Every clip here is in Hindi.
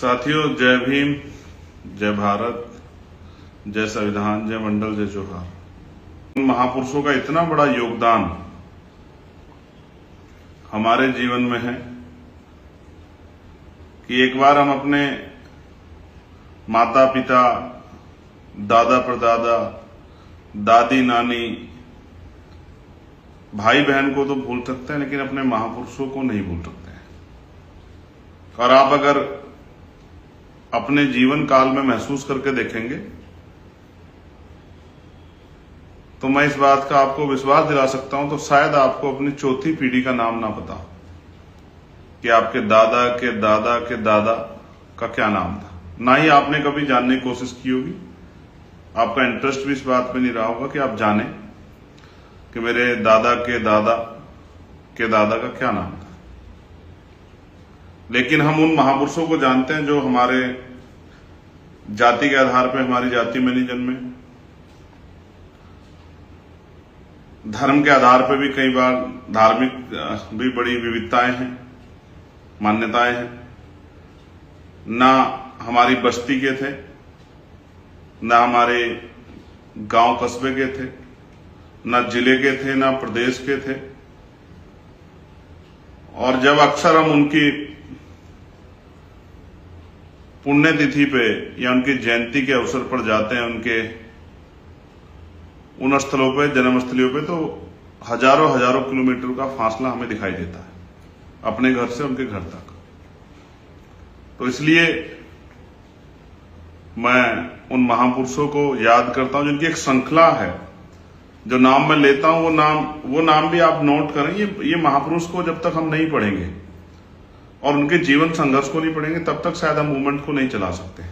साथियों, जय भीम, जय भारत, जय संविधान, जय मंडल, जय जोहार। महापुरुषों का इतना बड़ा योगदान हमारे जीवन में है कि एक बार हम अपने माता पिता, दादा परदादा, दादी नानी, भाई बहन को तो भूल सकते हैं, लेकिन अपने महापुरुषों को नहीं भूल सकते हैं। और आप अगर अपने जीवन काल में महसूस करके देखेंगे तो मैं इस बात का आपको विश्वास दिला सकता हूं, तो शायद आपको अपनी चौथी पीढ़ी का नाम ना पता हो कि आपके दादा के दादा के दादा का क्या नाम था। ना ही आपने कभी जानने की कोशिश की होगी, आपका इंटरेस्ट भी इस बात पे नहीं रहा होगा कि आप जाने कि मेरे दादा के दादा के दादा का क्या नाम था। लेकिन हम उन महापुरुषों को जानते हैं जो हमारे जाति के आधार पर हमारी जाति में नहीं जन्मे, धर्म के आधार पर भी कई बार धार्मिक भी बड़ी विविधताएं हैं, मान्यताएं हैं। ना हमारी बस्ती के थे, ना हमारे गांव कस्बे के थे, ना जिले के थे, ना प्रदेश के थे। और जब अक्सर हम उनकी पुण्यतिथि पे या उनकी जयंती के अवसर पर जाते हैं, उनके उन स्थलों पे, जन्मस्थलियों पे, तो हजारों हजारों किलोमीटर का फासला हमें दिखाई देता है अपने घर से उनके घर तक। तो इसलिए मैं उन महापुरुषों को याद करता हूं जिनकी एक श्रृंखला है। जो नाम मैं लेता हूं वो नाम भी आप नोट करें। ये महापुरुष को जब तक हम नहीं पढ़ेंगे और उनके जीवन संघर्ष को नहीं पढ़ेंगे तब तक शायद हम मूवमेंट को नहीं चला सकते।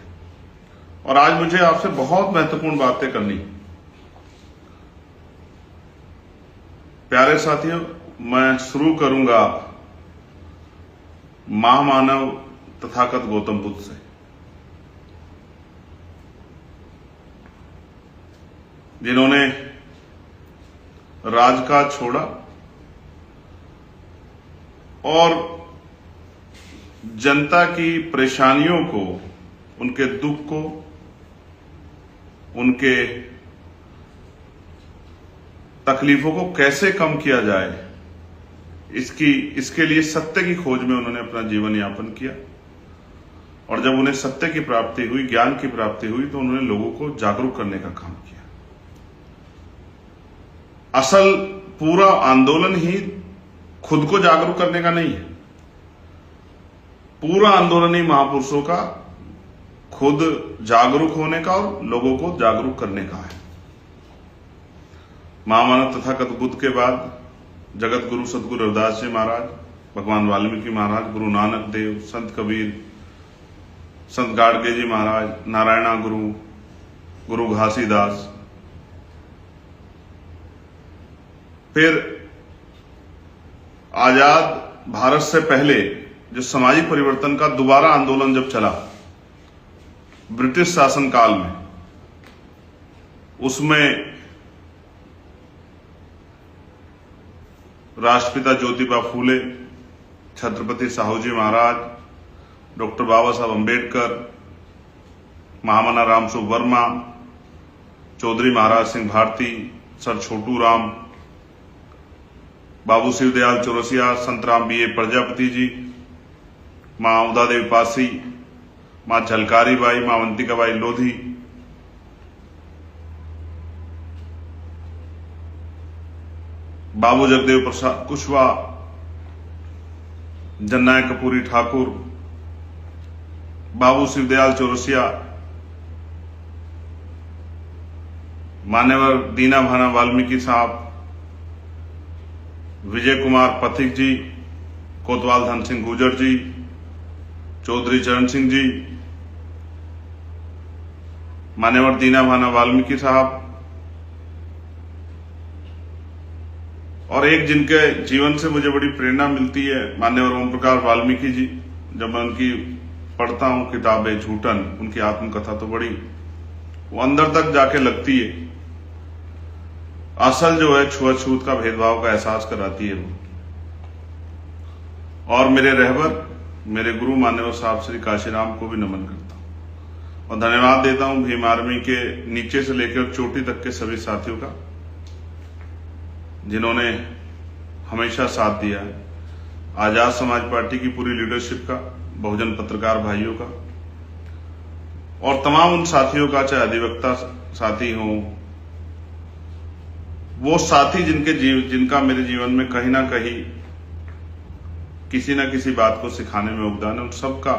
और आज मुझे आपसे बहुत महत्वपूर्ण बातें करनी। प्यारे साथियों, मैं शुरू करूंगा महामानव तथागत गौतम बुद्ध से। जिन्होंने राजकाज छोड़ा और जनता की परेशानियों को, उनके दुख को, उनके तकलीफों को कैसे कम किया जाए, इसके लिए सत्य की खोज में उन्होंने अपना जीवन यापन किया। और जब उन्हें सत्य की प्राप्ति हुई, ज्ञान की प्राप्ति हुई, तो उन्होंने लोगों को जागरूक करने का काम किया। असल पूरा आंदोलन ही खुद को जागरूक करने का नहीं है, पूरा आंदोलन ही महापुरुषों का खुद जागरूक होने का और लोगों को जागरूक करने का है। महामानव तथागत बुद्ध के बाद जगत गुरु सदगुरु रविदास जी महाराज, भगवान वाल्मीकि महाराज, गुरु नानक देव, संत कबीर, संत गाडगे जी महाराज, नारायणा गुरु, गुरु घासीदास। फिर आजाद भारत से पहले जो सामाजिक परिवर्तन का दोबारा आंदोलन जब चला ब्रिटिश शासन काल में, उसमें राष्ट्रपिता ज्योतिबा फूले, छत्रपति साहू जी महाराज, डॉक्टर बाबा साहब अम्बेडकर, महामना रामसु वर्मा, चौधरी महाराज सिंह भारती, सर छोटू राम, बाबू शिवदयाल चौरसिया, संत राम बी.ए. प्रजापति जी, मां उदा देवी पासी, मां झलकारी बाई, मां अवंतिका बाई लोधी, बाबू जगदेव प्रसाद कुशवाहा, जननायक कपूरी ठाकुर, बाबू शिवदयाल चौरसिया, मान्यवर दीना भाना वाल्मीकि साहब, विजय कुमार पथिक जी, कोतवाल धन सिंह गुर्जर जी, चौधरी चरण सिंह जी, मान्यवर दीना भाना वाल्मीकि साहब, और एक जिनके जीवन से मुझे बड़ी प्रेरणा मिलती है, मान्यवर ओम प्रकाश वाल्मीकि जी। जब मैं उनकी पढ़ता हूं किताबें झूठन, उनकी आत्मकथा, तो बड़ी वो अंदर तक जाके लगती है। असल जो है छुआछूत का भेदभाव का एहसास कराती है वो। और मेरे रहबर मेरे गुरु मान्यवर साहब श्री काशीराम को भी नमन करता हूं और धन्यवाद देता हूं भीम आर्मी के नीचे से लेकर चोटी तक के सभी साथियों का, जिन्होंने हमेशा साथ दिया है। आजाद समाज पार्टी की पूरी लीडरशिप का, बहुजन पत्रकार भाइयों का और तमाम उन साथियों का, चाहे अधिवक्ता साथी हों, वो साथी जिनका मेरे जीवन में कहीं ना कहीं किसी ना किसी बात को सिखाने में योगदान है, उन सबका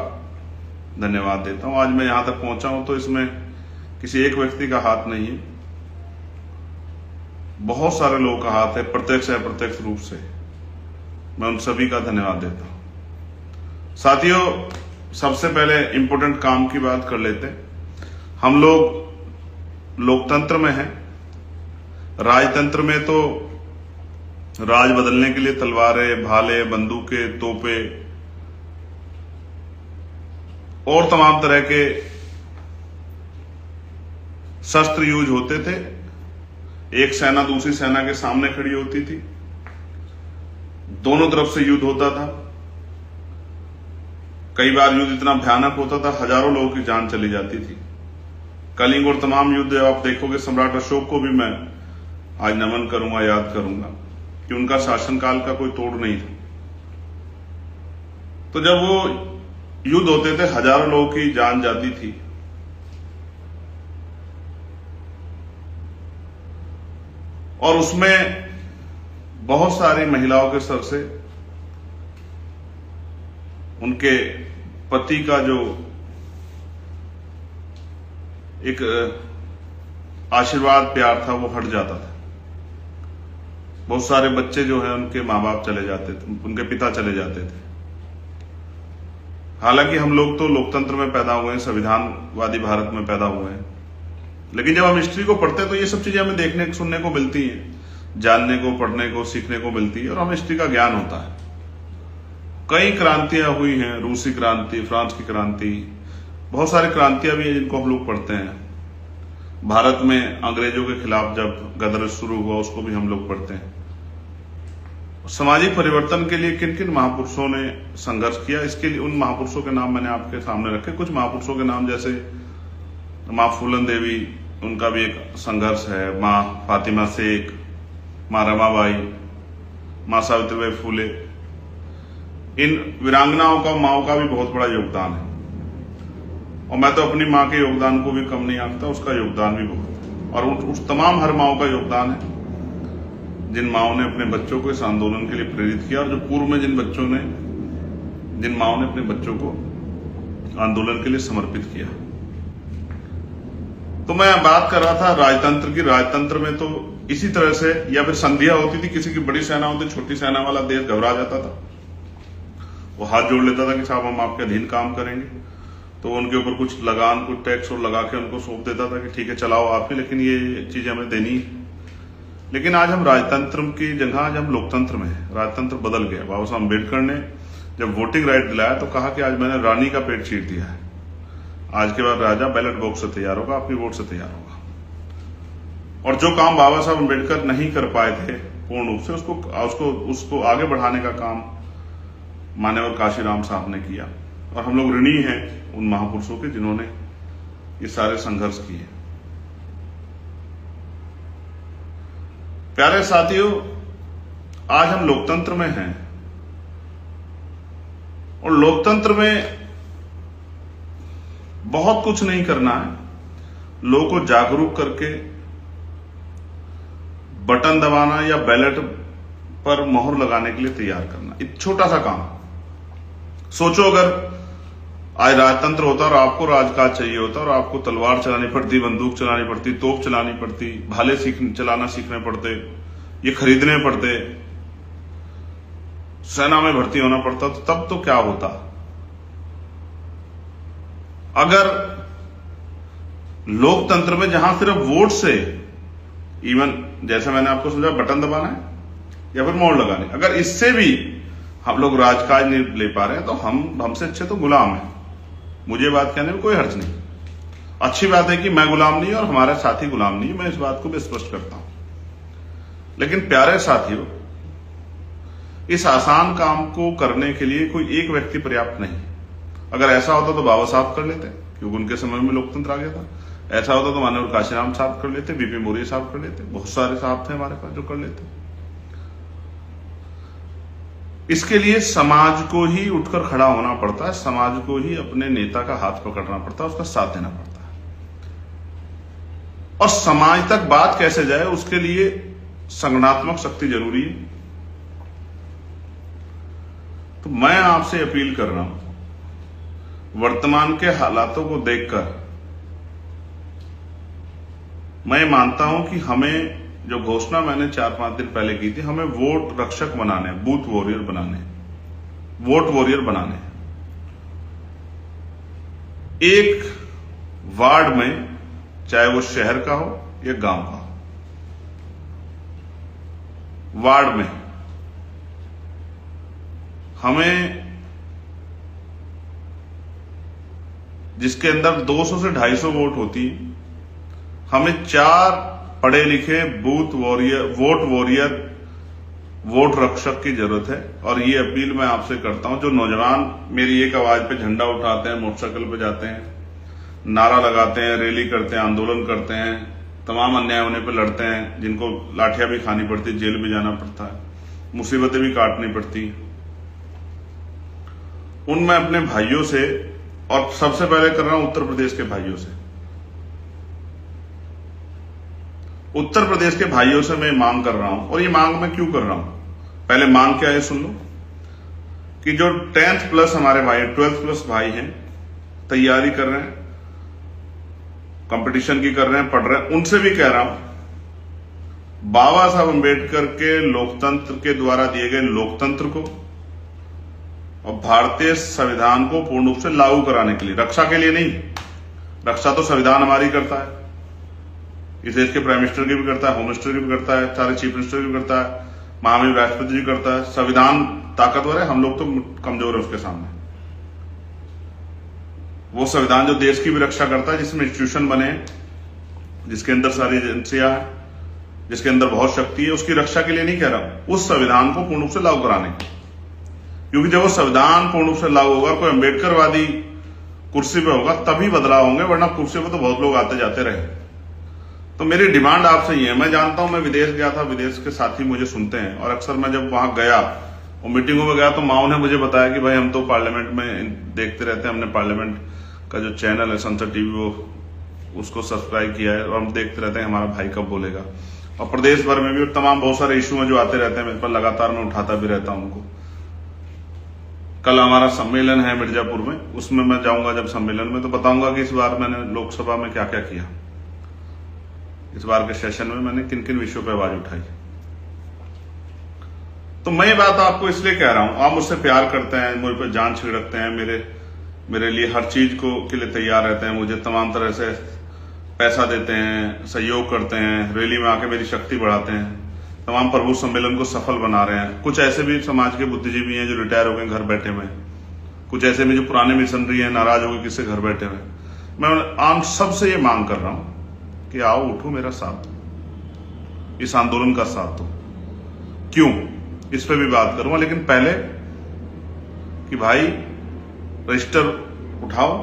धन्यवाद देता हूं। आज मैं यहां तक पहुंचा हूं तो इसमें किसी एक व्यक्ति का हाथ नहीं है, बहुत सारे लोगों का हाथ है, प्रत्यक्ष या अप्रत्यक्ष रूप से। मैं उन सभी का धन्यवाद देता हूं। साथियों, सबसे पहले इंपॉर्टेंट काम की बात कर लेते हैं। हम लोग लोकतंत्र में हैं। राजतंत्र में तो राज बदलने के लिए तलवारें, भाले, बंदूकें, तोपे और तमाम तरह के शस्त्र यूज होते थे। एक सेना दूसरी सेना के सामने खड़ी होती थी, दोनों तरफ से युद्ध होता था। कई बार युद्ध इतना भयानक होता था, हजारों लोगों की जान चली जाती थी। कलिंग और तमाम युद्ध आप देखोगे, सम्राट अशोक को भी मैं आज नमन करूंगा, याद करूंगा कि उनका शासनकाल का कोई तोड़ नहीं था। तो जब वो युद्ध होते थे, हजारों लोगों की जान जाती थी। और उसमें बहुत सारी महिलाओं के सर से उनके पति का जो एक आशीर्वाद, प्यार था, वो हट जाता था। बहुत सारे बच्चे जो है उनके माँ बाप चले जाते थे, उनके पिता चले जाते थे। हालांकि हम लोग तो लोकतंत्र में पैदा हुए हैं, संविधानवादी भारत में पैदा हुए हैं, लेकिन जब हम हिस्ट्री को पढ़ते हैं तो ये सब चीजें हमें देखने सुनने को मिलती हैं, जानने को, पढ़ने को, सीखने को मिलती है और हमें हिस्ट्री का ज्ञान होता है। कई क्रांतियां हुई हैं, रूसी क्रांति, फ्रांस की क्रांति, बहुत सारी क्रांतियां भी हैं जिनको हम लोग पढ़ते हैं। भारत में अंग्रेजों के खिलाफ जब गदर शुरू हुआ, उसको भी हम लोग पढ़ते हैं। सामाजिक परिवर्तन के लिए किन किन महापुरुषों ने संघर्ष किया, इसके लिए उन महापुरुषों के नाम मैंने आपके सामने रखे। कुछ महापुरुषों के नाम जैसे माँ फूलन देवी, उनका भी एक संघर्ष है। माँ फातिमा शेख, माँ रमाबाई, माँ सावित्रीबाई फूले, इन वीरांगनाओं का, माओ का भी बहुत बड़ा योगदान है। और मैं तो अपनी माँ के योगदान को भी कम नहीं आंकता, उसका योगदान भी बहुत है। और उस तमाम हर माओ का योगदान है जिन माओ ने अपने बच्चों को इस आंदोलन के लिए प्रेरित किया, और जो पूर्व में जिन माओ ने अपने बच्चों को आंदोलन के लिए समर्पित किया। तो मैं बात कर रहा था राजतंत्र की। राजतंत्र में तो इसी तरह से, या फिर संधियां होती थी, किसी की बड़ी सेना होती, छोटी सेना वाला देश घबरा जाता था, वो हाथ जोड़ लेता था कि साहब हम आपके अधीन काम करेंगे। तो उनके ऊपर कुछ लगान, कुछ टैक्स और लगा के उनको सौंप देता था कि ठीक है चलाओ आप ही, लेकिन ये चीजें हमें देनी है। लेकिन आज हम राजतंत्र की जगह आज हम लोकतंत्र में हैं। राजतंत्र बदल गया। बाबा साहब अम्बेडकर ने जब वोटिंग राइट दिलाया तो कहा कि आज मैंने रानी का पेट चीर दिया है, आज के बाद राजा बैलेट बॉक्स से तैयार होगा, अपनी वोट से तैयार होगा। और जो काम बाबा साहब अम्बेडकर नहीं कर पाए थे पूर्ण रूप से, उसको आगे बढ़ाने का काम मान्यवर काशीराम साहब ने किया। और हम लोग ऋणी हैं उन महापुरुषों के जिन्होंने ये सारे संघर्ष किए। प्यारे साथियों, आज हम लोकतंत्र में हैं और लोकतंत्र में बहुत कुछ नहीं करना है। लोगों को जागरूक करके बटन दबाना या बैलेट पर मोहर लगाने के लिए तैयार करना, एक छोटा सा काम। सोचो अगर आज राजतंत्र होता और आपको राजकाज चाहिए होता और आपको तलवार चलानी पड़ती, बंदूक चलानी पड़ती, तोप चलानी पड़ती, भाले चलाना सीखने पड़ते, ये खरीदने पड़ते, सेना में भर्ती होना पड़ता, तो तब तो क्या होता। अगर लोकतंत्र में जहां सिर्फ वोट से, इवन जैसे मैंने आपको समझा बटन दबाना है या फिर मोहर लगाने, अगर इससे भी हम लोग राजकाज नहीं ले पा रहे हैं तो हमसे अच्छे तो गुलाम है। मुझे बात कहने में कोई हर्ज नहीं। अच्छी बात है कि मैं गुलाम नहीं और हमारे साथी गुलाम नहीं, मैं इस बात को भी स्पष्ट करता हूं। लेकिन प्यारे साथियों, इस आसान काम को करने के लिए कोई एक व्यक्ति पर्याप्त नहीं। अगर ऐसा होता तो बाबा साहब कर लेते, क्योंकि उनके समय में लोकतंत्र आ गया था। ऐसा होता तो माननीय काशीराम साहब कर लेते, बीपी मौर्य साहब कर लेते, बहुत सारे साहब थे हमारे पास जो कर लेते। इसके लिए समाज को ही उठकर खड़ा होना पड़ता है, समाज को ही अपने नेता का हाथ पकड़ना पड़ता है, उसका साथ देना पड़ता है। और समाज तक बात कैसे जाए उसके लिए संगठनात्मक शक्ति जरूरी है। तो मैं आपसे अपील कर रहा हूं, वर्तमान के हालातों को देखकर मैं मानता हूं कि हमें जो घोषणा मैंने 4-5 दिन पहले की थी, हमें वोट रक्षक बनाने, बूथ वॉरियर बनाने, वोट वॉरियर बनाने। एक वार्ड में, चाहे वो शहर का हो या गांव का हो, वार्ड में हमें, जिसके अंदर 200 से 250 वोट होती, हमें 4 पढ़े लिखे booth warrior, vote warrior, vote रक्षक की जरूरत है। और ये अपील मैं आपसे करता हूं, जो नौजवान मेरी एक आवाज पे झंडा उठाते हैं, मोटरसाइकिल पे जाते हैं, नारा लगाते हैं, रैली करते हैं, आंदोलन करते हैं, तमाम अन्याय होने पे लड़ते हैं, जिनको लाठियां भी खानी पड़ती, जेल भी जाना पड़ता है, मुसीबतें भी काटनी पड़ती, उनमें अपने भाइयों से, और सबसे पहले कर रहा हूं उत्तर प्रदेश के भाइयों से, उत्तर प्रदेश के भाइयों से मैं मांग कर रहा हूं। और ये मांग मैं क्यों कर रहा हूं, पहले मांग क्या है सुन लो, कि जो 10th प्लस हमारे भाई, 12th प्लस भाई हैं, तैयारी कर रहे हैं, कंपटीशन की कर रहे हैं, पढ़ रहे हैं, उनसे भी कह रहा हूं, बाबा साहब अंबेडकर के लोकतंत्र के द्वारा दिए गए लोकतंत्र को और भारतीय संविधान को पूर्ण रूप से लागू कराने के लिए, रक्षा के लिए नहीं, रक्षा तो संविधान हमारी करता है, इस देश के प्राइम मिनिस्टर की भी करता है, होम मिनिस्टर की भी करता है, सारे चीफ मिनिस्टर की भी करता है, महामहिम राष्ट्रपति जी करता है। संविधान ताकतवर है, हम लोग तो कमजोर है उसके सामने। वो संविधान जो देश की भी रक्षा करता है, जिसमें इंस्टीट्यूशन बने, जिसके अंदर सारी एजेंसियां हैं, जिसके अंदर बहुत शक्ति है, उसकी रक्षा के लिए नहीं कह रहा, उस संविधान को पूर्ण रूप से लागू कराने की। क्योंकि जब वो संविधान पूर्ण रूप से लागू होगा, कोई अम्बेडकरवादी कुर्सी पे होगा, तभी बदलाव होंगे, वरना कुर्सी पे तो बहुत लोग आते जाते रहे। तो मेरी डिमांड आपसे ये है, मैं जानता हूं, मैं विदेश गया था, विदेश के साथी मुझे सुनते हैं, और अक्सर मैं जब वहां गया और मीटिंगों में गया तो माओ ने मुझे बताया कि भाई हम तो पार्लियामेंट में देखते रहते हैं, हमने पार्लियामेंट का जो चैनल है संसद टीवी, वो उसको सब्सक्राइब किया है और हम देखते रहते हैं हमारा भाई कब बोलेगा। और प्रदेश भर में भी तमाम बहुत सारे इश्यू में जो आते रहते हैं मेरे पर, लगातार मैं उठाता भी रहता हूं उनको। कल हमारा सम्मेलन है मिर्जापुर में, उसमें मैं जाऊंगा जब सम्मेलन में, तो बताऊंगा कि इस बार मैंने लोकसभा में क्या क्या किया, इस बार के सेशन में मैंने किन किन विषयों पर आवाज उठाई। तो मैं ये बात आपको इसलिए कह रहा हूं, आप मुझसे प्यार करते हैं, मुझ पर जान छिड़कते हैं, मेरे लिए हर चीज को के लिए तैयार रहते हैं, मुझे तमाम तरह से पैसा देते हैं, सहयोग करते हैं, रैली में आके मेरी शक्ति बढ़ाते हैं, तमाम प्रभु सम्मेलन को सफल बना रहे हैं। कुछ ऐसे भी समाज के बुद्धिजीवी हैं जो रिटायर हो गए घर बैठे हुए, कुछ ऐसे भी जो पुराने मिशनरी हैं, नाराज हो गए किससे घर बैठे हुए। मैं आम सबसे ये मांग कर रहा हूं कि आओ, उठो, मेरा साथ दो, इस आंदोलन का साथ दो। क्यों, इस पे भी बात करूंगा, लेकिन पहले कि भाई रजिस्टर उठाओ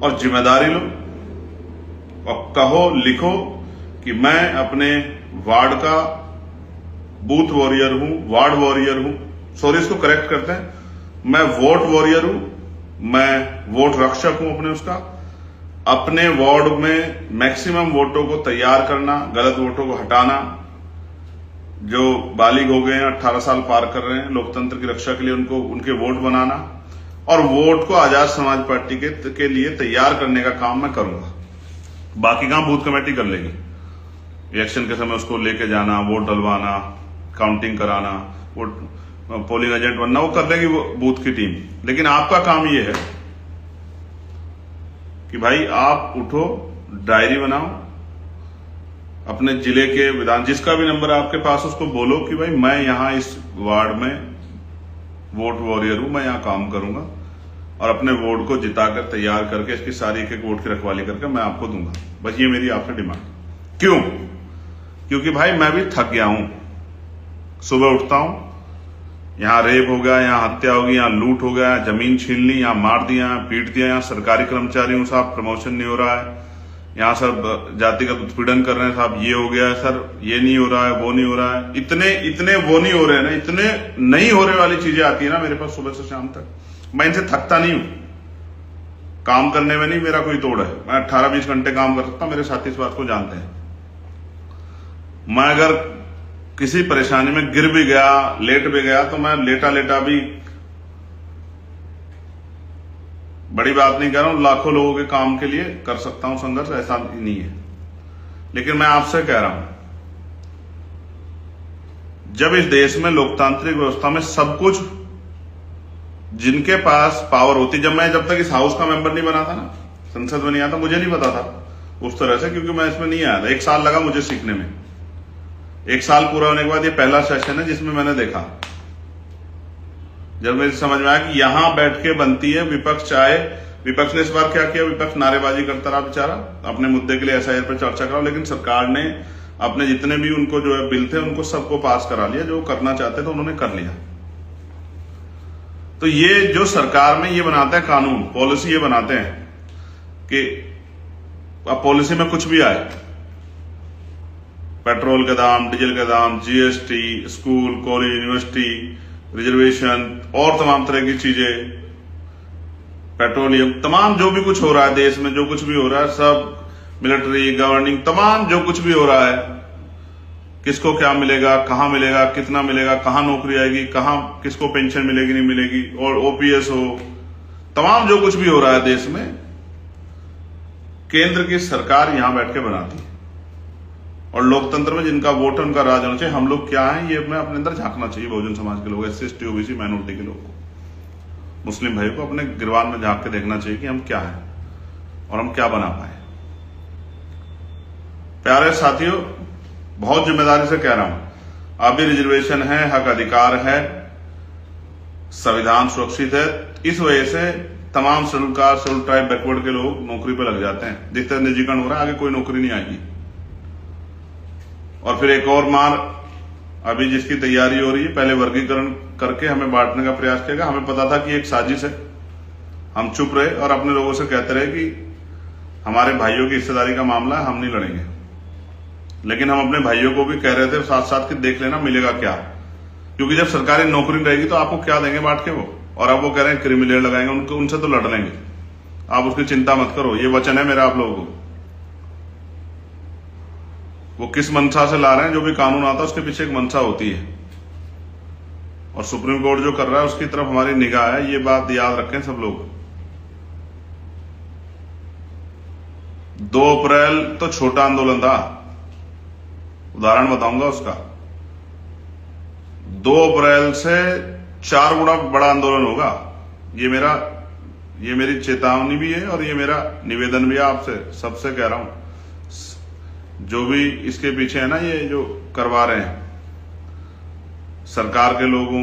और जिम्मेदारी लो और कहो, लिखो कि मैं अपने वार्ड का बूथ वॉरियर हूं, वार्ड वॉरियर हूं, सॉरी इसको करेक्ट करते हैं, मैं वोट वॉरियर हूं, मैं वोट रक्षक हूं अपने उसका, अपने वार्ड में मैक्सिमम वोटों को तैयार करना, गलत वोटों को हटाना, जो बालिग हो गए हैं, 18 साल पार कर रहे हैं, लोकतंत्र की रक्षा के लिए उनको उनके वोट बनाना, और वोट को आजाद समाज पार्टी के लिए तैयार करने का काम मैं करूंगा। बाकी काम बूथ कमेटी कर लेगी, इलेक्शन के समय उसको लेके जाना, वोट डलवाना, काउंटिंग कराना, वोट पोलिंग एजेंट बनना, वो कर लेगी वो बूथ की टीम। लेकिन आपका काम ये है कि भाई आप उठो, डायरी बनाओ, अपने जिले के विधान, जिसका भी नंबर आपके पास, उसको बोलो कि भाई मैं यहां इस वार्ड में वोट वॉरियर हूं, मैं यहां काम करूंगा और अपने वोट को जिताकर तैयार करके इसकी सारी एक एक वोट की रखवाली करके मैं आपको दूंगा। बस ये मेरी आपसे डिमांड। क्यों? क्योंकि भाई मैं भी थक गया हूं, सुबह उठता हूं, यहां रेप हो गया, यहां हत्या हो गई, यहां लूट हो गया, जमीन छीन ली, यहां मार दिया, पीट दिया, यहां सरकारी कर्मचारी हूं साहब, प्रमोशन नहीं हो रहा है, यहां सर जातिगत उत्पीड़न कर रहे हैं साहब, ये हो गया है सर, ये नहीं हो रहा है, वो नहीं हो रहा है, इतने वो नहीं हो रहे हैं ना, इतने नहीं हो रहे वाली चीजें आती है ना मेरे पास सुबह से शाम तक। मैं इनसे थकता नहीं हूं, काम करने में नहीं मेरा कोई तोड़ है, मैं 18-20 घंटे काम कर सकता हूं, मेरे साथी इस बात को जानते हैं। मैं अगर किसी परेशानी में गिर भी गया, लेट भी गया, तो मैं लेटा लेटा भी, बड़ी बात नहीं कह रहा हूं, लाखों लोगों के काम के लिए कर सकता हूं संघर्ष, ऐसा नहीं है। लेकिन मैं आपसे कह रहा हूं, जब इस देश में लोकतांत्रिक व्यवस्था में सब कुछ जिनके पास पावर होती, जब तक इस हाउस का मेंबर नहीं बना था ना, संसद में नहीं आता, मुझे नहीं पता था उस तरह से, क्योंकि मैं इसमें नहीं आया था। 1 साल लगा मुझे सीखने में। 1 साल पूरा होने के बाद ये पहला सेशन है जिसमें मैंने देखा, जब मुझे समझ में आया कि यहां बैठ के बनती है विपक्ष। चाहे विपक्ष ने इस बार क्या किया, विपक्ष नारेबाजी करता रहा बेचारा, अपने मुद्दे के लिए एसआईआर पर चर्चा करा, लेकिन सरकार ने अपने जितने भी उनको जो है बिल थे उनको सबको पास करा लिया, जो करना चाहते थे उन्होंने कर लिया। तो ये जो सरकार में ये बनाते हैं कानून, पॉलिसी ये बनाते हैं कि अब पॉलिसी में कुछ भी आए, पेट्रोल के दाम, डीजल के दाम, GST, school, college, university, reservation और तमाम तरह की चीजें, पेट्रोलियम, तमाम जो भी कुछ हो रहा है देश में, जो कुछ भी हो रहा है, सब मिलिट्री, गवर्निंग, तमाम जो कुछ भी हो रहा है, किसको क्या मिलेगा, कहां मिलेगा, कितना मिलेगा, कहां नौकरी आएगी, कहां किसको पेंशन मिलेगी नहीं मिलेगी, और ओपीएस हो, तमाम जो कुछ भी हो रहा है देश में, केंद्र की सरकार यहां बैठ के बनाती है। और लोकतंत्र में जिनका वोट है उनका राज होना चाहिए। हम लोग क्या हैं ये अपने अंदर झांकना चाहिए, बहुजन समाज के लोग, एससी एसटी ओबीसी माइनॉरिटी के लोग को, मुस्लिम भाई को अपने गिरवान में झांक के देखना चाहिए कि हम क्या हैं और हम क्या बना पाए। प्यारे साथियों, बहुत जिम्मेदारी से कह रहा हूं, अभी रिजर्वेशन है, हक अधिकार है, संविधान सुरक्षित है, इस वजह से तमाम schedule caste, schedule tribe, backward के लोग नौकरी पर लग जाते हैं। जिस तरह निजीकरण हो रहा है, आगे कोई नौकरी नहीं आएगी। और फिर एक और मार अभी जिसकी तैयारी हो रही है, पहले वर्गीकरण करके हमें बांटने का प्रयास किया। हमें पता था कि एक साजिश है, हम चुप रहे और अपने लोगों से कहते रहे कि हमारे भाइयों की हिस्सेदारी का मामला है, हम नहीं लड़ेंगे। लेकिन हम अपने भाइयों को भी कह रहे थे साथ साथ कि देख लेना मिलेगा क्या, क्योंकि जब सरकारी नौकरी रहेगी तो आपको क्या देंगे बांट के वो, और अब वो कह रहे हैं क्रिमिनल लगाएंगे, उनसे तो लड़ लेंगे, आप उसकी चिंता मत करो। ये वचन है मेरा आप लोगों को। वो किस मंशा से ला रहे हैं, जो भी कानून आता है उसके पीछे एक मंशा होती है, और सुप्रीम कोर्ट जो कर रहा है उसकी तरफ हमारी निगाह है, ये बात याद रखें सब लोग। 2 अप्रैल तो छोटा आंदोलन था, उदाहरण बताऊंगा उसका। 2 अप्रैल से 4 गुना बड़ा आंदोलन होगा। ये मेरी चेतावनी भी है और ये मेरा निवेदन भी है आपसे सबसे कह रहा हूं, जो भी इसके पीछे है ना, ये जो करवा रहे हैं सरकार के लोगों,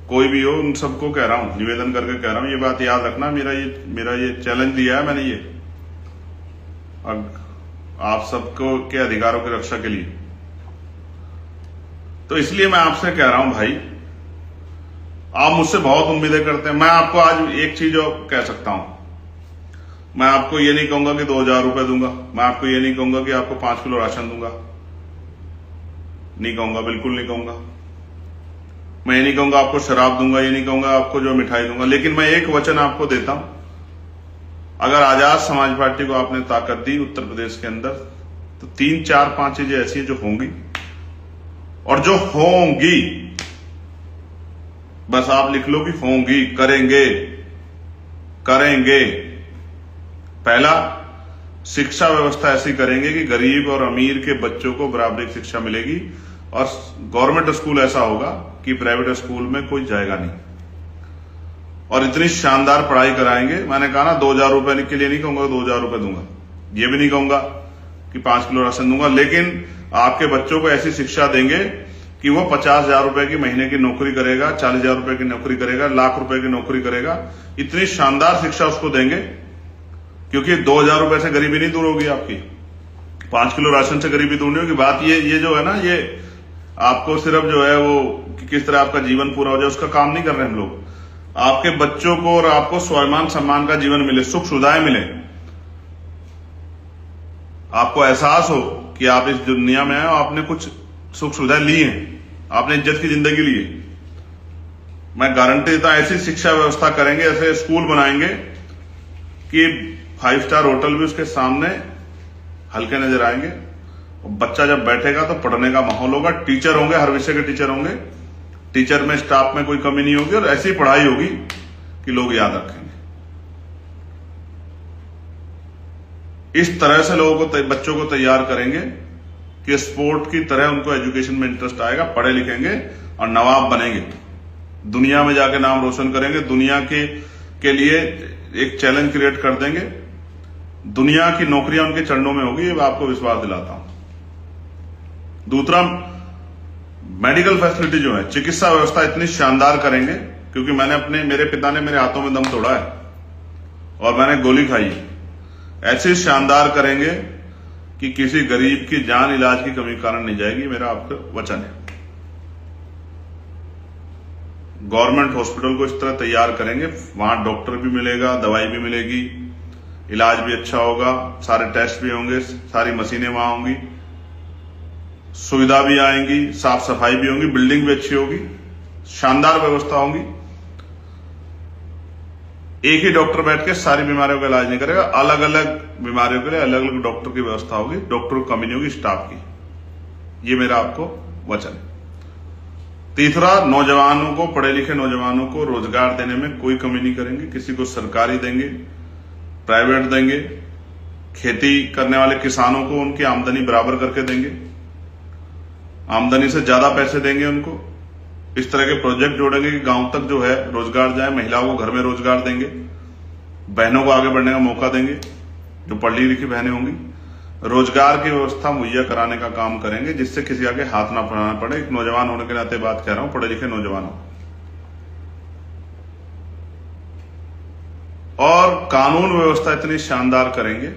कोई भी हो, उन सबको कह रहा हूं, निवेदन करके कह रहा हूं, ये बात याद रखना। मेरा ये चैलेंज दिया है मैंने, ये आप सबको के अधिकारों की रक्षा के लिए। तो इसलिए मैं आपसे कह रहा हूं भाई, आप मुझसे बहुत उम्मीदें करते हैं। मैं आपको आज एक चीज और कह सकता हूं, मैं आपको ये नहीं कहूंगा कि 2000 रुपए दूंगा, मैं आपको ये नहीं कहूंगा कि आपको 5 किलो राशन दूंगा, नहीं कहूंगा, बिल्कुल नहीं कहूंगा। मैं ये नहीं कहूंगा आपको शराब दूंगा, ये नहीं कहूंगा आपको जो मिठाई दूंगा। लेकिन मैं एक वचन आपको देता हूं, अगर आजाद समाज पार्टी को आपने ताकत दी उत्तर प्रदेश के अंदर, तो 3, 4, 5 चीजें ऐसी हैं जो होंगी, और जो होंगी बस आप लिख लो कि होंगी, करेंगे। पहला, शिक्षा व्यवस्था ऐसी करेंगे कि गरीब और अमीर के बच्चों को बराबरी की शिक्षा मिलेगी, और गवर्नमेंट स्कूल ऐसा होगा कि प्राइवेट स्कूल में कोई जाएगा नहीं, और इतनी शानदार पढ़ाई कराएंगे। मैंने कहा ना, 2000 रुपए के लिए नहीं कहूंगा 2000 रुपए दूंगा, ये भी नहीं कहूंगा कि 5 किलो राशन दूंगा, लेकिन आपके बच्चों को ऐसी शिक्षा देंगे कि वो 50,000 रुपए की महीने की नौकरी करेगा, 40,000 रुपए की नौकरी करेगा, लाख रुपए की नौकरी करेगा। इतनी शानदार शिक्षा उसको देंगे, क्योंकि 2000 रुपए से गरीबी नहीं दूर होगी आपकी, 5 किलो राशन से गरीबी दूर नहीं होगी। बात ये जो है ना, आपको सिर्फ जो है वो कि किस तरह आपका जीवन पूरा हो जाए उसका काम नहीं कर रहे हम लोग। आपके बच्चों को और आपको स्वाभिमान सम्मान का जीवन मिले, सुख सुविधाएं मिले, आपको एहसास हो कि आप इस दुनिया में आए और आपने कुछ सुख सुविधाएं ली हैं, आपने इज्जत की जिंदगी ली है। मैं गारंटी देता हूं ऐसी शिक्षा व्यवस्था करेंगे, ऐसे स्कूल बनाएंगे कि 5 स्टार होटल भी उसके सामने हल्के नजर आएंगे। बच्चा जब बैठेगा तो पढ़ने का माहौल होगा, टीचर होंगे, हर विषय के टीचर होंगे, टीचर में स्टाफ में कोई कमी नहीं होगी और ऐसी पढ़ाई होगी कि लोग याद रखेंगे। इस तरह से लोगों को बच्चों को तैयार करेंगे कि स्पोर्ट की तरह उनको एजुकेशन में इंटरेस्ट आएगा, पढ़े लिखेंगे और नवाब बनेंगे, दुनिया में जाके नाम रोशन करेंगे, दुनिया के लिए एक चैलेंज क्रिएट कर देंगे, दुनिया की नौकरियां उनके चरणों में होगी, ये मैं आपको विश्वास दिलाता हूं। दूसरा, मेडिकल फैसिलिटी जो है, चिकित्सा व्यवस्था इतनी शानदार करेंगे, क्योंकि मेरे पिता ने मेरे हाथों में दम तोड़ा है और मैंने गोली खाई है। ऐसी शानदार करेंगे कि किसी गरीब की जान इलाज की कमी कारण नहीं जाएगी, मेरा आपका वचन है। गवर्नमेंट हॉस्पिटल को इस तरह तैयार करेंगे, वहां डॉक्टर भी मिलेगा, दवाई भी मिलेगी, इलाज भी अच्छा होगा, सारे टेस्ट भी होंगे, सारी मशीनें वहां होंगी, सुविधा भी आएंगी, साफ सफाई भी होगी, बिल्डिंग भी अच्छी होगी, शानदार व्यवस्था होगी। एक ही डॉक्टर बैठ के सारी बीमारियों का इलाज नहीं करेगा, अलग अलग बीमारियों के लिए अलग अलग डॉक्टर की व्यवस्था होगी, डॉक्टर को कमी नहीं होगी, स्टाफ की। ये मेरा आपको वचन है। तीसरा, नौजवानों को, पढ़े लिखे नौजवानों को रोजगार देने में कोई कमी नहीं करेंगे, किसी को सरकारी देंगे, प्राइवेट देंगे, खेती करने वाले किसानों को उनकी आमदनी बराबर करके देंगे, आमदनी से ज्यादा पैसे देंगे उनको। इस तरह के प्रोजेक्ट जोड़ेंगे कि गांव तक जो है रोजगार जाए, महिलाओं को घर में रोजगार देंगे, बहनों को आगे बढ़ने का मौका देंगे, जो पढ़ी लिखी बहनें होंगी, रोजगार की व्यवस्था मुहैया कराने का काम करेंगे, जिससे किसी आगे हाथ ना फैलाना पड़े। एक नौजवान होने के नाते बात कह रहा हूं, पढ़े लिखे नौजवानों। और कानून व्यवस्था इतनी शानदार करेंगे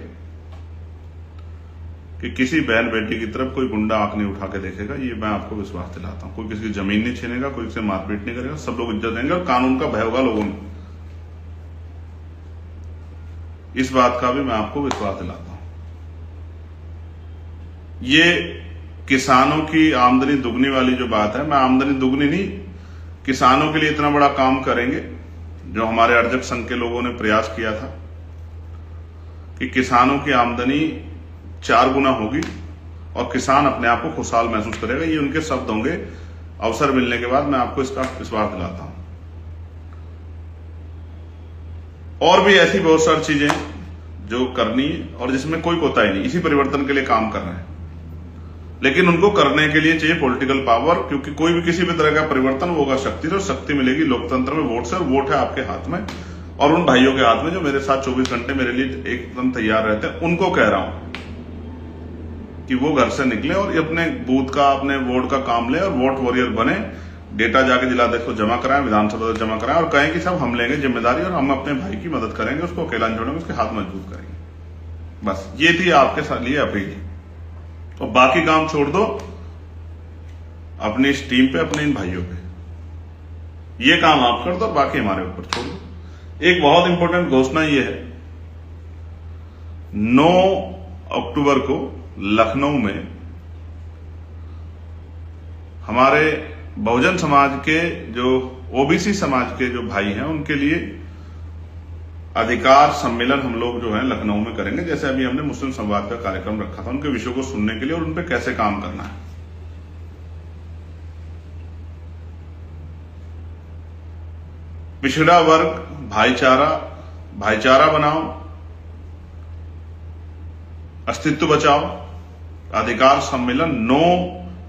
कि किसी बहन बेटी की तरफ कोई गुंडा आंख नहीं उठा के देखेगा, ये मैं आपको विश्वास दिलाता हूं। कोई किसी की जमीन नहीं छीनेगा, कोई किसी मारपीट नहीं करेगा, सब लोग इज्जत देंगे और कानून का भय होगा लोगों में। इस बात का भी मैं आपको विश्वास दिलाता हूं। ये किसानों की आमदनी दुगनी वाली जो बात है, मैं आमदनी दुगनी नहीं, किसानों के लिए इतना बड़ा काम करेंगे जो हमारे अर्जक संघ के लोगों ने प्रयास किया था कि किसानों की आमदनी 4 गुना होगी और किसान अपने आप को खुशहाल महसूस करेगा। ये उनके शब्द होंगे, अवसर मिलने के बाद मैं आपको इसका विश्वास दिलाता हूं। और भी ऐसी बहुत सारी चीजें जो करनी है और जिसमें कोई कोताही नहीं, इसी परिवर्तन के लिए काम कर रहे हैं, लेकिन उनको करने के लिए चाहिए पॉलिटिकल पावर, क्योंकि कोई भी किसी भी तरह का परिवर्तन होगा शक्ति से, और शक्ति मिलेगी लोकतंत्र में वोट से, और वोट है आपके हाथ में और उन भाइयों के हाथ में जो मेरे साथ 24 घंटे मेरे लिए एकदम तैयार रहते हैं। उनको कह रहा हूं कि वो घर से निकले और अपने बूथ का, अपने वोट का काम लें और वोट वॉरियर बने, डेटा जाके जिलाध्यक्ष को जमा कराएं, विधानसभा से जमा कराएं और कहें कि सब हम लेंगे जिम्मेदारी और हम अपने भाई की मदद करेंगे, उसको अकेला नहीं छोड़ेंगे, उसके हाथ मजबूत करेंगे। बस ये थी आपके साथ लिए अपील। और बाकी काम छोड़ दो अपनी इस टीम पे, अपने इन भाइयों पे। ये काम आप कर दो, बाकी हमारे ऊपर छोड़ दो। एक बहुत इंपॉर्टेंट घोषणा ये है, 9 अक्टूबर को लखनऊ में हमारे बहुजन समाज के, जो ओबीसी समाज के जो भाई हैं, उनके लिए अधिकार सम्मेलन हम लोग जो है लखनऊ में करेंगे। जैसे अभी हमने मुस्लिम संवाद का कार्यक्रम रखा था, उनके विषयों को सुनने के लिए और उन पे कैसे काम करना है। पिछड़ा वर्ग, भाईचारा बनाओ, अस्तित्व बचाओ, अधिकार सम्मेलन 9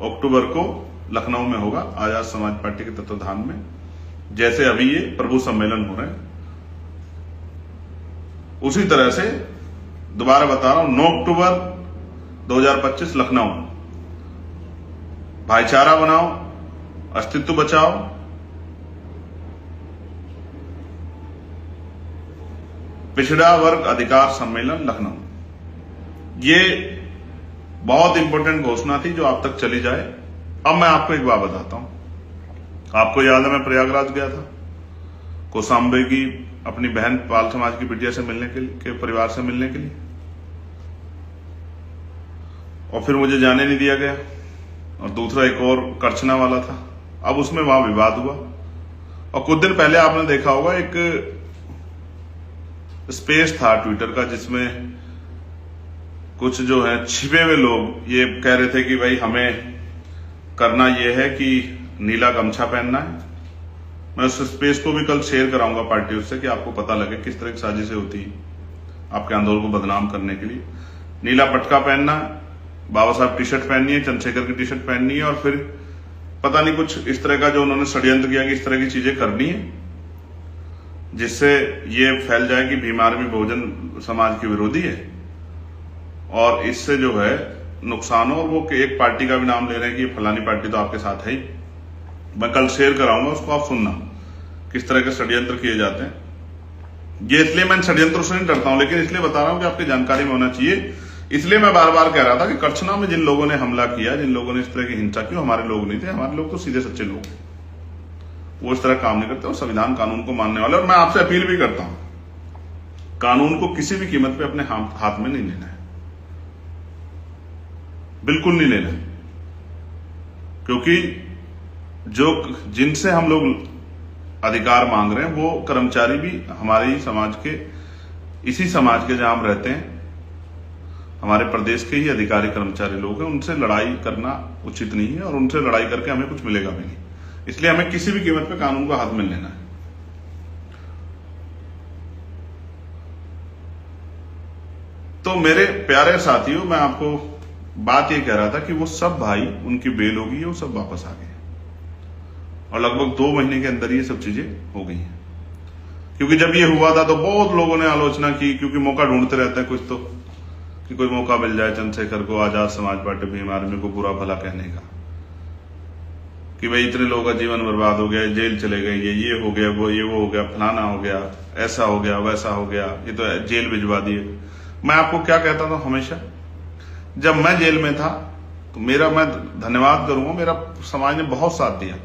अक्टूबर को लखनऊ में होगा, आजाद समाज पार्टी के तत्वाधान में। जैसे अभी ये प्रभु सम्मेलन हो रहे हैं, उसी तरह से दोबारा बता रहा हूं, 9 अक्टूबर 2025 लखनऊ। भाईचारा बनाओ, अस्तित्व बचाओ, पिछड़ा वर्ग अधिकार सम्मेलन लखनऊ। ये बहुत इंपॉर्टेंट घोषणा थी जो आप तक चली जाए। अब मैं आपको एक बात बताता हूं, आपको याद है मैं प्रयागराज गया था कोसांबे की अपनी बहन पाल समाज की बिटिया से मिलने के परिवार से मिलने के लिए, और फिर मुझे जाने नहीं दिया गया। और दूसरा एक और करछना वाला था, अब उसमें वहां विवाद हुआ। और कुछ दिन पहले आपने देखा होगा एक स्पेस था ट्विटर का जिसमें कुछ जो है छिपे हुए लोग ये कह रहे थे कि भाई हमें करना यह है कि नीला गमछा पहनना है। मैं उस स्पेस को भी कल शेयर कराऊंगा पार्टियों से कि आपको पता लगे किस तरह की साजिशें होती है आपके आंदोलन को बदनाम करने के लिए। नीला पटका पहनना है, बाबा साहब टी शर्ट पहननी है, चंद्रशेखर की टी शर्ट पहननी है, और फिर पता नहीं कुछ इस तरह का जो उन्होंने षड्यंत्र किया कि इस तरह की चीजें करनी है जिससे ये फैल जाए कि भीम आर्मी बहुजन समाज की विरोधी है और इससे जो है नुकसान हो। और वो एक पार्टी का भी नाम ले रहे हैं कि फलानी पार्टी तो आपके साथ है ही। मैं कल शेयर कराऊंगा उसको, आप सुनना किस तरह के षड्यंत्र किए जाते हैं। ये इसलिए मैं षड्यंत्रों से नहीं डरता हूं, लेकिन इसलिए बता रहा हूं कि आपकी जानकारी में होना चाहिए। इसलिए मैं बार बार कह रहा था कि करछना में जिन लोगों ने हमला किया, जिन लोगों ने इस तरह की हिंसा की, हमारे लोग नहीं थे। हमारे लोग तो सीधे सच्चे लोग, वो इस तरह काम नहीं करते, वो संविधान कानून को मानने वाले। और मैं आपसे अपील भी करता हूं, कानून को किसी भी कीमत पे अपने हाथ में नहीं लेना है, बिल्कुल नहीं लेना है। क्योंकि जो जिनसे हम लोग अधिकार मांग रहे हैं वो कर्मचारी भी हमारे ही समाज के, इसी समाज के जहां हम रहते हैं, हमारे प्रदेश के ही अधिकारी कर्मचारी लोग हैं। उनसे लड़ाई करना उचित नहीं है और उनसे लड़ाई करके हमें कुछ मिलेगा भी नहीं। इसलिए हमें किसी भी कीमत पे कानून को हाथ में लेना है। तो मेरे प्यारे साथियों, मैं आपको बात ये कह रहा था कि वो सब भाई, उनकी बेल हो गई है, वो सब वापस आ गए और लगभग 2 महीने के अंदर ये सब चीजें हो गई हैं। क्योंकि जब ये हुआ था तो बहुत लोगों ने आलोचना की, क्योंकि मौका ढूंढते रहते हैं कुछ तो, कि कोई मौका मिल जाए चंद्रशेखर को, आजाद समाज पार्टी, भीम आर्मी को बुरा भला कहने का, कि भाई इतने लोगों का जीवन बर्बाद हो गया, जेल चले गए, ये हो गया, वो हो गया, फलाना हो गया, ऐसा हो गया, वैसा हो गया, ये तो जेल भिजवा दिए। मैं आपको क्या कहता था हमेशा, जब मैं जेल में था तो मैं धन्यवाद करूंगा, मेरा समाज ने बहुत साथ दिया।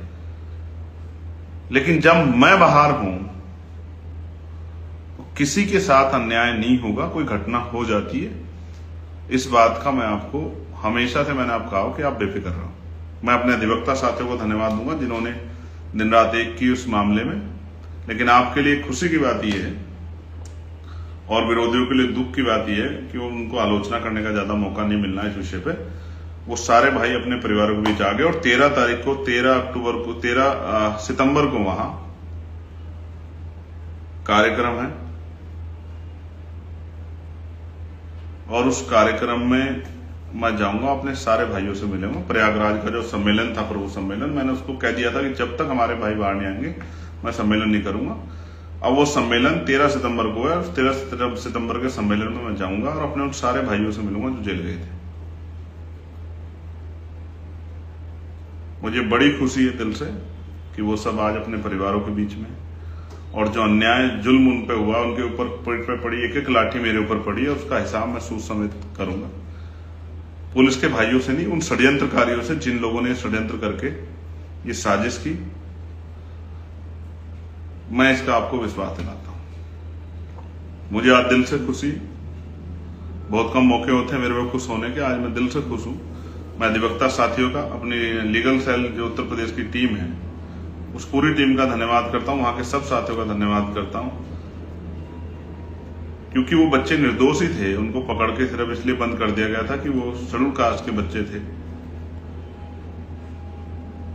लेकिन जब मैं बाहर हूं तो किसी के साथ अन्याय नहीं होगा, कोई घटना हो जाती है, इस बात का मैं आपको हमेशा से मैंने आपको कहा कि आप बेफिक्र रहो। मैं अपने अधिवक्ता साथियों को धन्यवाद दूंगा जिन्होंने दिन रात एक की उस मामले में। लेकिन आपके लिए खुशी की बात यह है और विरोधियों के लिए दुख की बात यह है कि उनको आलोचना करने का ज्यादा मौका नहीं मिलना इस विषय पे। वो सारे भाई अपने परिवारों के बीच आ गए और 13 सितंबर को वहां कार्यक्रम है और उस कार्यक्रम में मैं जाऊंगा, अपने सारे भाइयों से मिलूंगा। प्रयागराज का जो सम्मेलन था, प्रभु सम्मेलन, मैंने उसको कह दिया था कि जब तक हमारे भाई बाहर नहीं आएंगे मैं सम्मेलन नहीं करूंगा। अब वो सम्मेलन 13 सितंबर को है और 13 सितंबर के सम्मेलन में मैं जाऊंगा और अपने उन सारे भाइयों से मिलूंगा जो जेल गए थे। मुझे बड़ी खुशी है दिल से कि वो सब आज अपने परिवारों के बीच में, और जो अन्याय जुल्म उन पे हुआ, उनके ऊपर पड़ी एक एक लाठी मेरे ऊपर पड़ी है, उसका हिसाब मैं सूद समेत करूंगा। पुलिस के भाइयों से नहीं, उन षड्यंत्रकारियों से जिन लोगों ने षड्यंत्र करके ये साजिश की। मैं इसका आपको विश्वास दिलाता हूं। मुझे आज दिल से खुशी, बहुत कम मौके होते हैं मेरे को खुश होने के, आज मैं दिल से खुश हूं। मैं अधिवक्ता साथियों का, अपनी लीगल सेल जो उत्तर प्रदेश की टीम है, उस पूरी टीम का धन्यवाद करता हूं, वहां के सब साथियों का धन्यवाद करता हूं, क्योंकि वो बच्चे निर्दोष ही थे। उनको पकड़ के सिर्फ इसलिए बंद कर दिया गया था कि वो शेड्यूल कास्ट के बच्चे थे,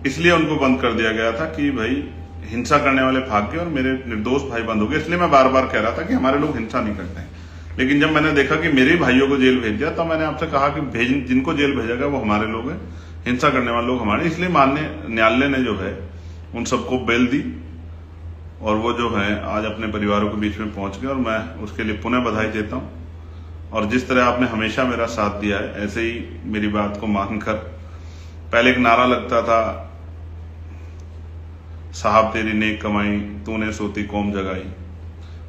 इसलिए उनको बंद कर दिया गया था कि भाई हिंसा करने वाले भाग गए और मेरे निर्दोष भाई बंद हो गए। इसलिए मैं बार बार कह रहा था कि हमारे लोग हिंसा नहीं करते हैं। लेकिन जब मैंने देखा कि मेरे भाइयों को जेल भेज दिया, तो मैंने आपसे कहा कि जिनको जेल भेजा गया वो हमारे लोग हैं, हिंसा करने वाले लोग हमारे। इसलिए माननीय न्यायालय ने जो है उन सबको बेल दी और वो जो है आज अपने परिवारों के बीच में पहुंच गए और मैं उसके लिए पुनः बधाई देता हूं। और जिस तरह आपने हमेशा मेरा साथ दिया है, ऐसे ही मेरी बात को मानकर, पहले एक नारा लगता था, साहब तेरी नेक कमाई तूने सोती कौम जगाई।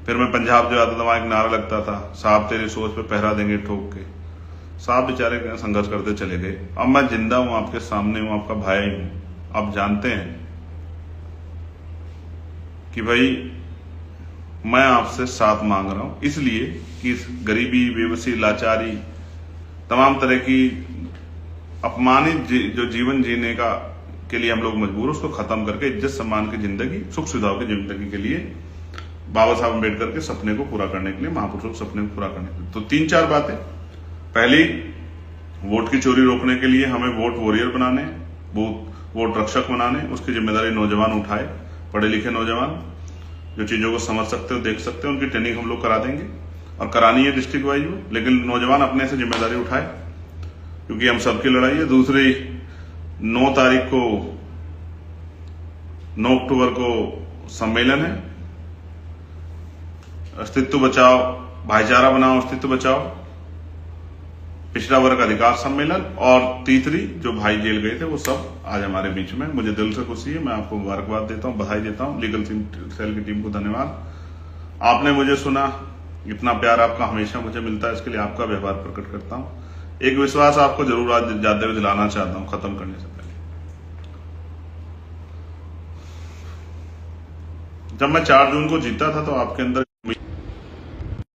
फिर मैं पंजाब जो आता था वहां एक नारा लगता था, साहब तेरी सोच पे पहरा देंगे ठोक के। साहब बेचारे संघर्ष करते चले गए। अब मैं जिंदा हूं, आपके सामने हूं, आपका भाई हूं। आप जानते हैं कि भाई मैं आपसे साथ मांग रहा हूं, इसलिए कि इस गरीबी, बेबसी, लाचारी, तमाम तरह की अपमानित जो जीवन जीने का के लिए हम लोग मजबूर, उसको खत्म करके इज्जत सम्मान की जिंदगी, सुख सुविधाओं की जिंदगी के लिए बाबा साहब अम्बेडकर के सपने को पूरा करने के लिए, महापुरुषों के सपने को पूरा करने के लिए। तो 3-4 बातें। पहली, वोट की चोरी रोकने के लिए हमें वोट वॉरियर बनाने, वोट रक्षक बनाने, उसकी जिम्मेदारी नौजवान उठाए, पढ़े लिखे नौजवान जो चीजों को समझ सकते हो, देख सकते हो, उनकी ट्रेनिंग हम लोग करा देंगे और करानी है डिस्ट्रिक्ट वाइज, लेकिन नौजवान अपने से जिम्मेदारी उठाए, क्योंकि हम सबकी लड़ाई है। दूसरी, 9 तारीख को 9 अक्टूबर को सम्मेलन है, अस्तित्व बचाओ, भाईचारा बनाओ, अस्तित्व बचाओ, पिछड़ा वर्ग अधिकार सम्मेलन। और तीसरी, जो भाई जेल गए थे वो सब आज हमारे बीच में, मुझे दिल से खुशी है, मैं आपको मुबारकबाद देता हूं, बधाई देता हूं, लीगल सेल की टीम को धन्यवाद। आपने मुझे सुना, इतना प्यार आपका हमेशा मुझे मिलता है, इसके लिए आपका व्यवहार प्रकट करता हूं। एक विश्वास आपको जरूर आज जाते हुए दिलाना चाहता हूं खत्म करने से पहले। जब मैं 4 जून को जीता था तो आपके अंदर